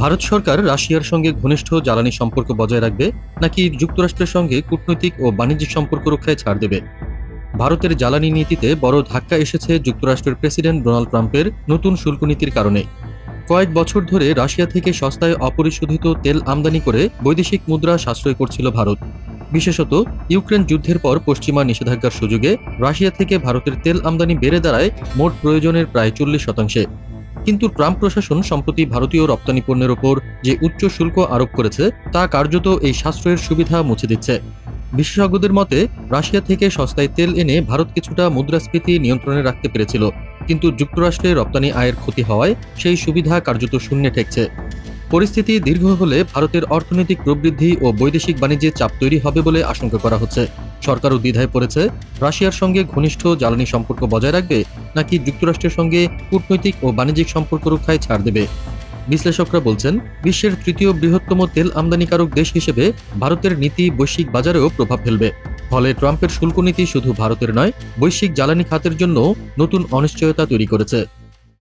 ভারত সরকার রাশিয়ার সঙ্গে ঘনিষ্ঠ জ্বালানি সম্পর্ক বজায় রাখবে নাকি যুক্তরাষ্ট্রের সঙ্গে কূটনৈতিক ও বাণিজ্যিক সম্পর্ক রক্ষায় ছাড় দেবে? ভারতের জ্বালানি নীতিতে বড় ধাক্কা এসেছে যুক্তরাষ্ট্রের প্রেসিডেন্ট ডোনাল্ড ট্রাম্পের নতুন শুল্ক নীতির কারণে। কয়েক বছর ধরে রাশিয়া থেকে সস্তায় অপরিশোধিত তেল আমদানি করে বৈদেশিক মুদ্রা সাশ্রয় করছিল ভারত। বিশেষত ইউক্রেন যুদ্ধের পর পশ্চিমা নিষেধাজ্ঞার সুযোগে রাশিয়া থেকে ভারতের তেল আমদানি বেড়ে দাঁড়ায় মোট প্রয়োজনের প্রায় 40%। কিন্তু ট্রাম্প প্রশাসন সম্প্রতি ভারতীয় রপ্তানি পণ্যের ওপর যে উচ্চ শুল্ক আরোপ করেছে তা কার্যত এই সাশ্রয়ের সুবিধা মুছে দিচ্ছে। বিশেষজ্ঞদের মতে, রাশিয়া থেকে সস্তায় তেল এনে ভারত কিছুটা মুদ্রাস্ফীতি নিয়ন্ত্রণে রাখতে পেরেছিল, কিন্তু যুক্তরাষ্ট্রে রপ্তানি আয়ের ক্ষতি হওয়ায় সেই সুবিধা কার্যত শূন্যে ঠেকছে। পরিস্থিতি দীর্ঘ হলে ভারতের অর্থনৈতিক প্রবৃদ্ধি ও বৈদেশিক বাণিজ্যে চাপ তৈরি হবে বলে আশঙ্কা করা হচ্ছে। সরকারও দ্বিধায় পড়েছে, রাশিয়ার সঙ্গে ঘনিষ্ঠ জ্বালানি সম্পর্ক বজায় রাখবে নাকি যুক্তরাষ্ট্রের সঙ্গে কূটনৈতিক ও বাণিজ্যিক সম্পর্ক রক্ষায় ছাড় দেবে। বিশ্লেষকরা বলছেন, বিশ্বের তৃতীয় বৃহত্তম তেল আমদানিকারক দেশ হিসেবে ভারতের নীতি বৈশ্বিক বাজারেও প্রভাব ফেলবে। ফলে ট্রাম্পের শুল্ক নীতি শুধু ভারতের নয়, বৈশ্বিক জ্বালানি খাতের জন্য নতুন অনিশ্চয়তা তৈরি করেছে।